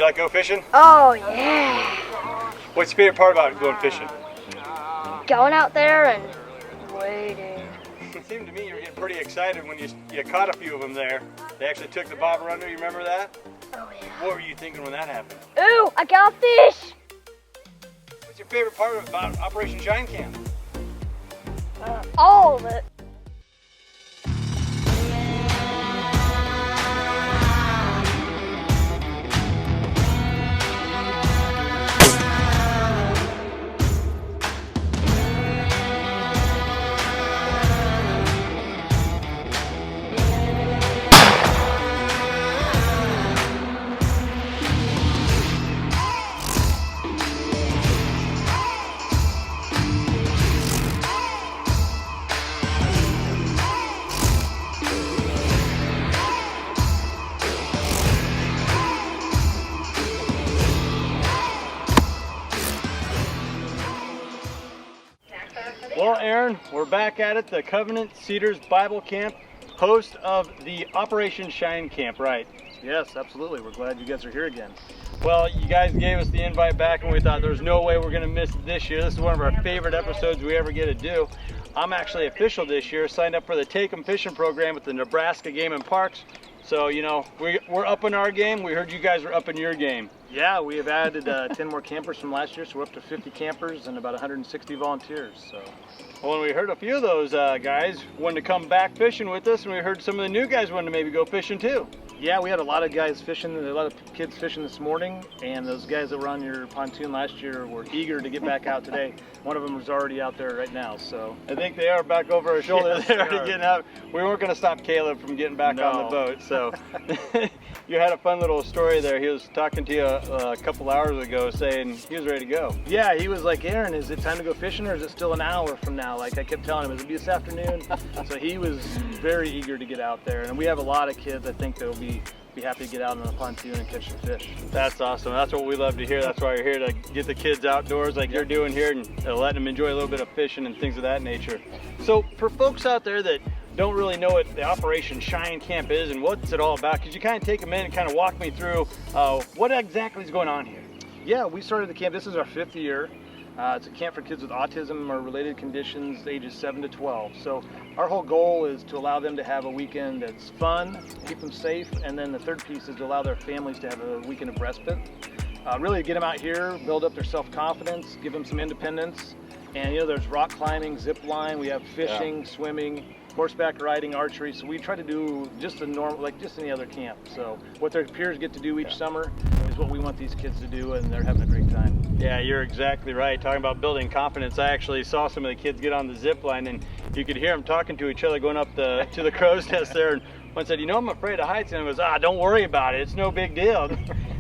like go fishing? Oh, yeah. What's your favorite part about going fishing? Going out there and waiting. It seemed to me you were getting pretty excited when you caught a few of them there. They actually took the bobber under, you remember that? Oh, yeah. What were you thinking when that happened? Ooh, I got a fish! What's your favorite part about Operation Shine Camp? All of it. Well, Aaron, we're back at it, the Covenant Cedars Bible Camp, host of the Operation Shine Camp, right? Yes, absolutely. We're glad you guys are here again. Well, you guys gave us the invite back and we thought there's no way we're going to miss it this year. This is one of our favorite episodes we ever get to do. I'm actually official this year, signed up for the Take 'em Fishing program with the Nebraska Game and Parks. So, you know, we're up in our game. We heard you guys were up in your game. Yeah, we have added 10 more campers from last year, so we're up to 50 campers and about 160 volunteers. So, well, when we heard a few of those guys wanted to come back fishing with us, and we heard some of the new guys wanted to maybe go fishing too. yeah, we had a lot of guys fishing, a lot of kids fishing this morning, and those guys that were on your pontoon last year were eager to get back out today. One of them was already out there right now, so. I think they are back over our shoulder. Yes, They're already they are. getting out. We weren't going to stop Caleb from getting back on the boat, so. You had a fun little story there. He was talking to you a couple hours ago saying he was ready to go. Yeah, he was like, Aaron, is it time to go fishing or is it still an hour from now? Like I kept telling him, it'll be this afternoon. So he was very eager to get out there. And we have a lot of kids, I think, that will be happy to get out on a pontoon and catch some fish. That's awesome. That's what we love to hear. That's why you're here, to get the kids outdoors like you're doing here and letting them enjoy a little bit of fishing and things of that nature. So for folks out there that don't really know what the Operation Shine Camp is and what's it all about, could you kind of take a minute and kind of walk me through what exactly is going on here? Yeah, we started the camp. This is our 5th year. It's a camp for kids with autism or related conditions ages 7 to 12. So our whole goal is to allow them to have a weekend that's fun, keep them safe, and then the third piece is to allow their families to have a weekend of respite. Really get them out here, build up their self-confidence, give them some independence. And you know, there's rock climbing, zip line, we have fishing, swimming, horseback riding, archery. So we try to do just a normal, like just any other camp. So what their peers get to do each summer is what we want these kids to do, and they're having a great time. Yeah, you're exactly right. Talking about building confidence, I actually saw some of the kids get on the zip line, and you could hear them talking to each other going up to the crow's nest there. And one said, you know, I'm afraid of heights. And it was, don't worry about it. It's no big deal.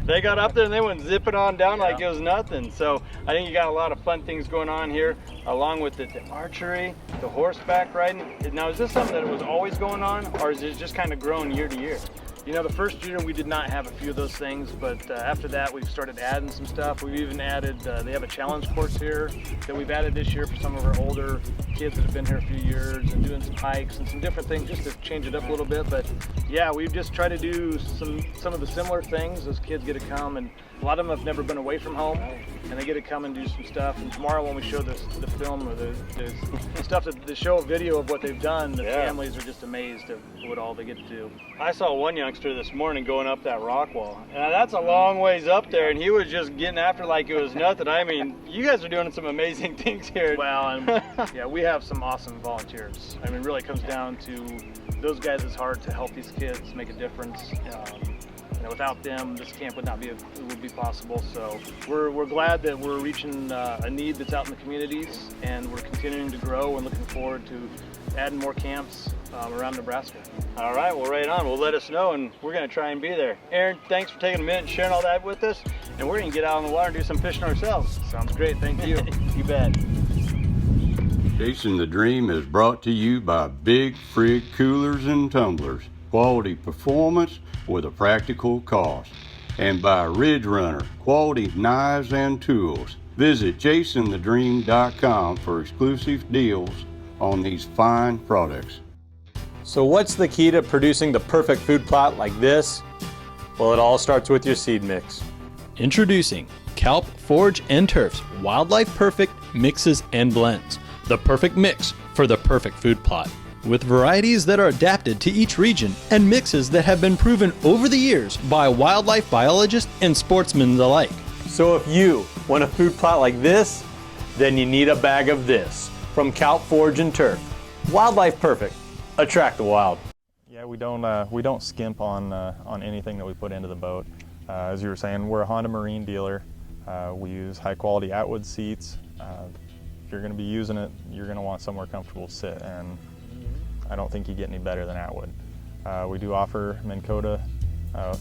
They got up there and they went zipping on down like it was nothing. So I think you got a lot of fun things going on here, along with the archery, the horseback riding. Now, is this something that was always going on, or is it just kind of grown year to year? You know, the first year we did not have a few of those things, but after that we've started adding some stuff. We've even added, they have a challenge course here that we've added this year for some of our older kids that have been here a few years, and doing some hikes and some different things just to change it up a little bit. But yeah, we've just tried to do some of the similar things. Those kids get to come, and a lot of them have never been away from home, and they get to come and do some stuff. And tomorrow when we show the film or the stuff, to show a video of what they've done, the families are just amazed at what all they get to do. I saw one youngster this morning going up that rock wall, and that's a long ways up there, and he was just getting after like it was nothing. I mean, you guys are doing some amazing things here. Well, and yeah, we have some awesome volunteers. I mean, really it comes down to those guys. It's hard to help these kids make a difference. You know, without them, this camp would not be possible. So we're glad that we're reaching a need that's out in the communities, and we're continuing to grow and looking forward to adding more camps around Nebraska. All right, well, right on. Well, let us know, and we're going to try and be there. Aaron, thanks for taking a minute and sharing all that with us, and we're going to get out on the water and do some fishing ourselves. Sounds great. Thank you. You bet. Chasin The Dream is brought to you by Big Frig Coolers and Tumblers, quality performance with a practical cost, and by Ridge Runner, quality knives and tools. Visit chasinthedream.com for exclusive deals on these fine products. So what's the key to producing the perfect food plot like this? Well, it all starts with your seed mix. Introducing Kelp, Forage, and Turf's Wildlife Perfect Mixes and Blends. The perfect mix for the perfect food plot. With varieties that are adapted to each region and mixes that have been proven over the years by wildlife biologists and sportsmen alike. So if you want a food plot like this, then you need a bag of this from Kelp, Forage, and Turf. Wildlife Perfect. Attract the wild. Yeah, we don't skimp on anything that we put into the boat. As you were saying, we're a Honda Marine dealer. We use high quality Atwood seats. If you're going to be using it, you're going to want somewhere comfortable to sit, and I don't think you get any better than Atwood. We do offer Minn Kota.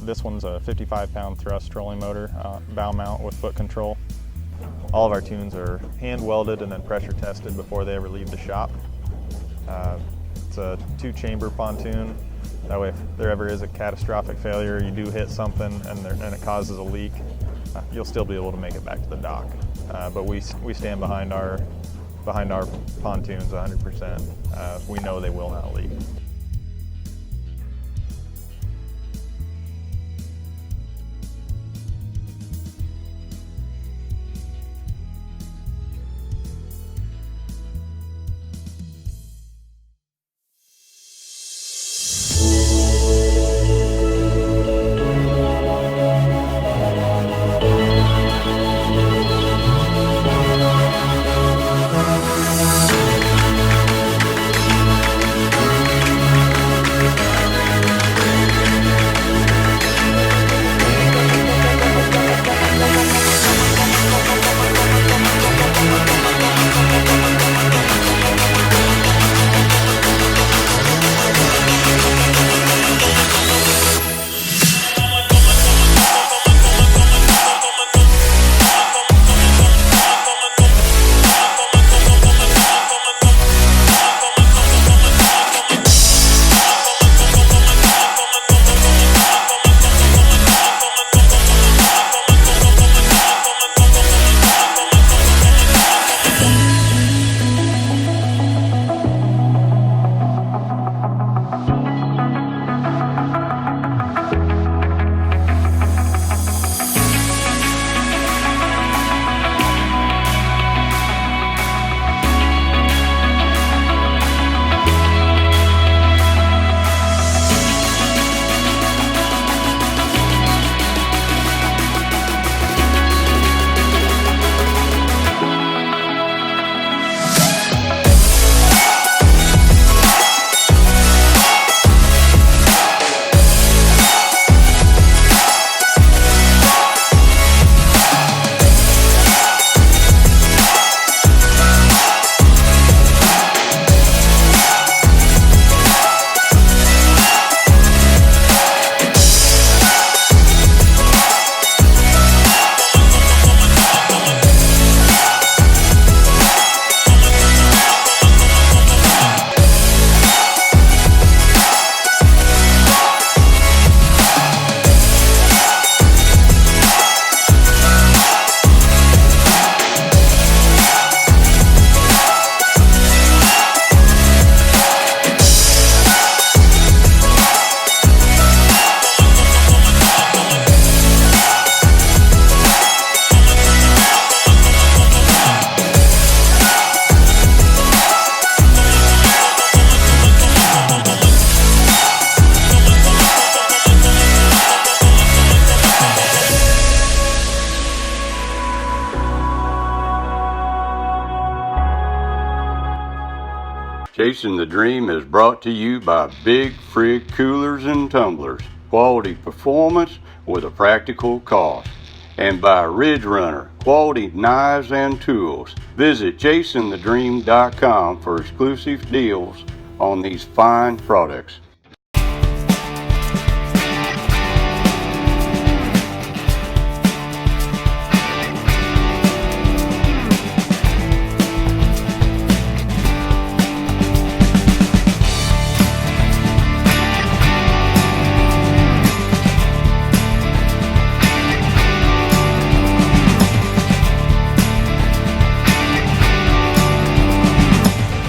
This one's a 55-pound thrust trolling motor, bow mount with foot control. All of our tunes are hand welded and then pressure tested before they ever leave the shop. It's a 2-chamber pontoon. That way, if there ever is a catastrophic failure, you do hit something and it causes a leak, you'll still be able to make it back to the dock. But we stand behind our pontoons 100%. We know they will not leak. Chasin' the Dream is brought to you by Big Frig Coolers and Tumblers, quality performance with a practical cost, and by Ridge Runner, quality knives and tools. Visit chasinthedream.com for exclusive deals on these fine products.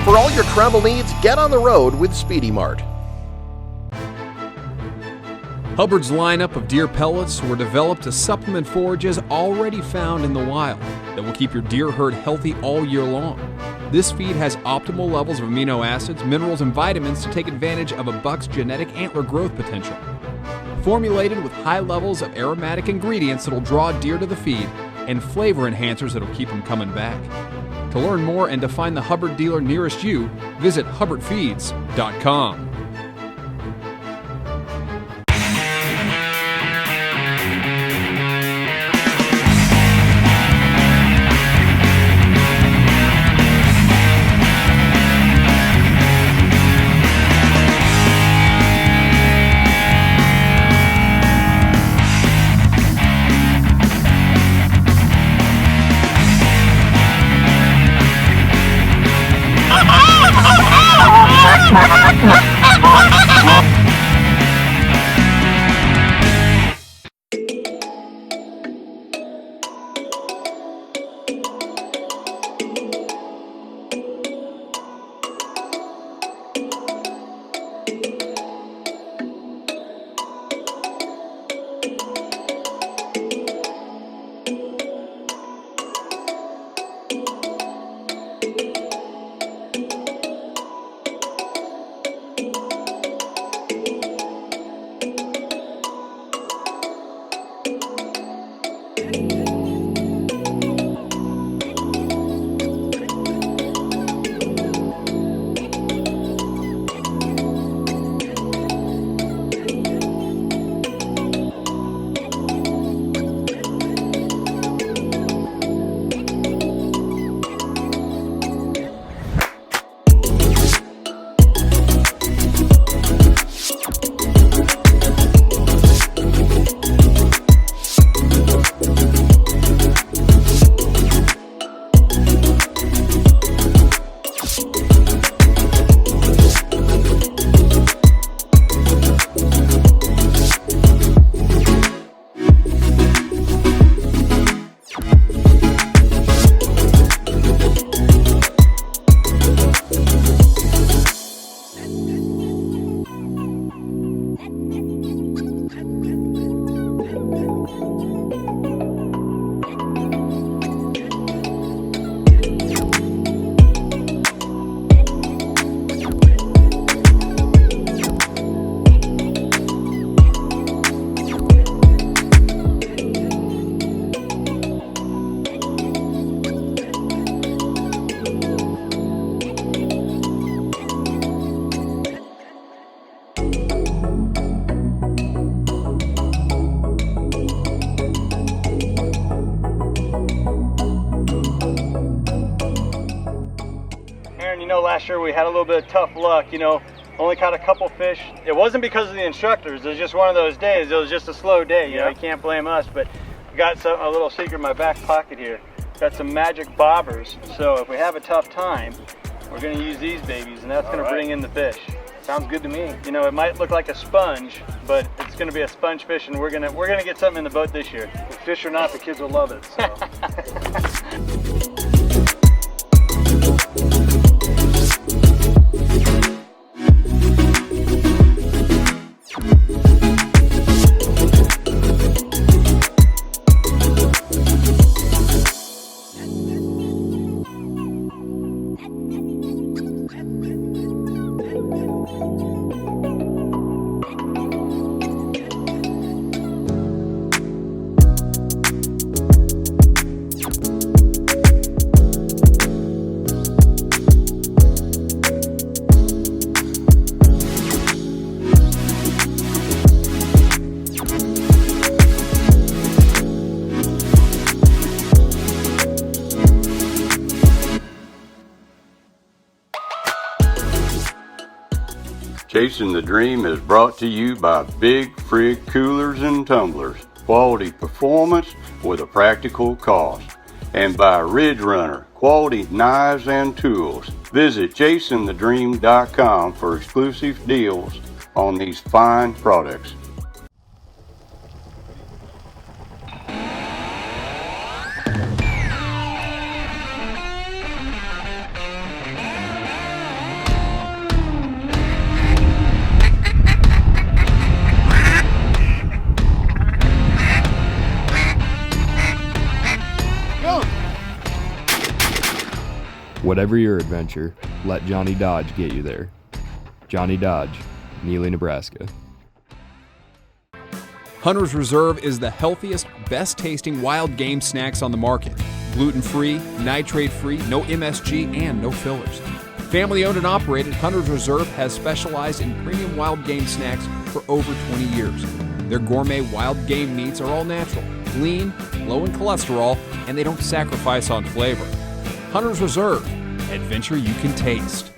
For all your travel needs, get on the road with Speedy Mart. Hubbard's lineup of deer pellets were developed to supplement forages already found in the wild that will keep your deer herd healthy all year long. This feed has optimal levels of amino acids, minerals, and vitamins to take advantage of a buck's genetic antler growth potential. Formulated with high levels of aromatic ingredients that'll draw deer to the feed and flavor enhancers that'll keep them coming back. To learn more and to find the Hubbard dealer nearest you, visit hubbardfeeds.com. Last year we had a little bit of tough luck, only caught a couple fish. It wasn't because of the instructors, it was just one of those days. It was just a slow day, you can't blame us, but got a little secret in my back pocket here. Got some magic bobbers, so if we have a tough time, we're gonna use these babies, and that's gonna bring in the fish. Sounds good to me. It might look like a sponge, but it's gonna be a sponge fish, and we're gonna get something in the boat this year. Fish or not, the kids will love it. So. Chasin' the Dream is brought to you by Big Frig Coolers and Tumblers, quality performance with a practical cost, and by Ridge Runner, quality knives and tools. Visit chasinthedream.com for exclusive deals on these fine products. Whatever your adventure, let Johnny Dodge get you there. Johnny Dodge, Neely, Nebraska. Hunter's Reserve is the healthiest, best-tasting wild game snacks on the market. Gluten-free, nitrate-free, no MSG, and no fillers. Family-owned and operated, Hunter's Reserve has specialized in premium wild game snacks for over 20 years. Their gourmet wild game meats are all natural, lean, low in cholesterol, and they don't sacrifice on flavor. Hunter's Reserve, adventure you can taste.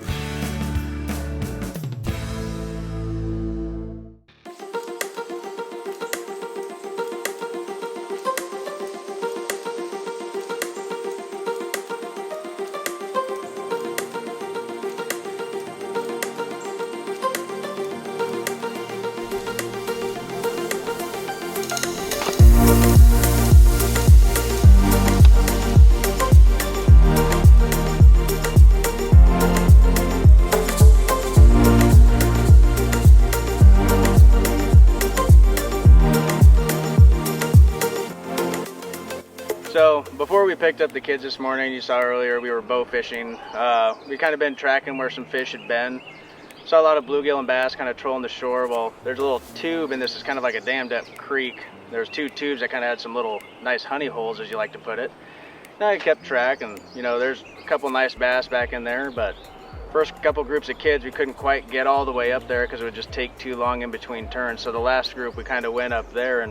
So before we picked up the kids this morning, you saw earlier we were bow fishing. We kind of been tracking where some fish had been. Saw a lot of bluegill and bass kind of trolling the shore. Well, there's a little tube, and this is kind of like a dammed up creek. There's two tubes that kind of had some little nice honey holes, as you like to put it. And I kept track, and you know, there's a couple nice bass back in there, but first couple groups of kids, we couldn't quite get all the way up there because it would just take too long in between turns. So the last group, we kind of went up there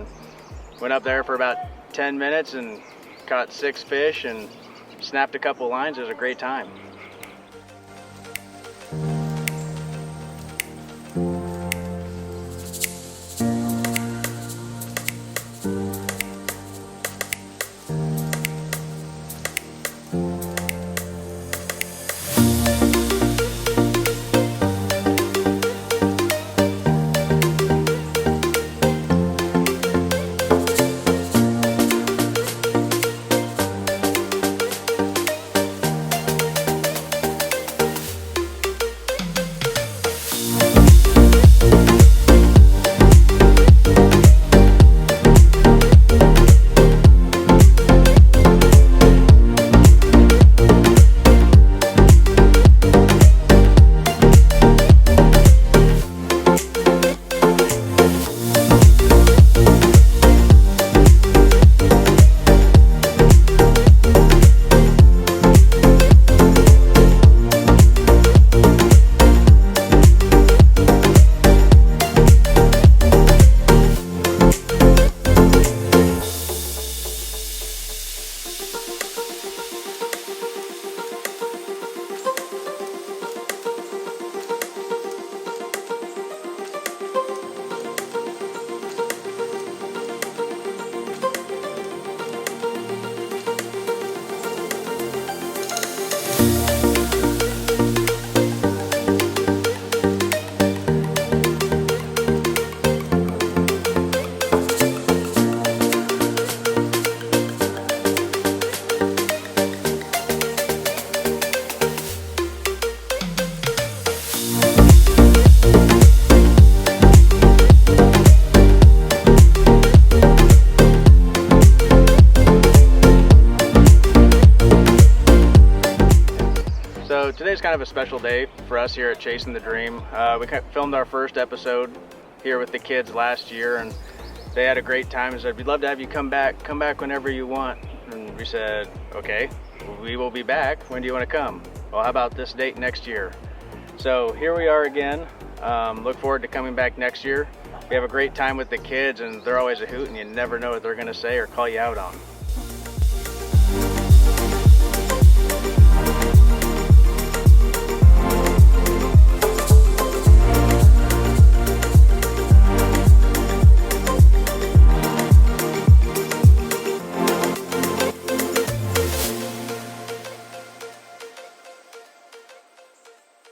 for about 10 minutes and caught 6 fish and snapped a couple lines. It was a great time. So today's kind of a special day for us here at Chasin The Dream. We filmed our first episode here with the kids last year, and they had a great time and said, we'd love to have you come back whenever you want. And we said, okay, we will be back. When do you want to come? Well, how about this date next year? So here we are again. Look forward to coming back next year. We have a great time with the kids, and they're always a hoot, and you never know what they're going to say or call you out on.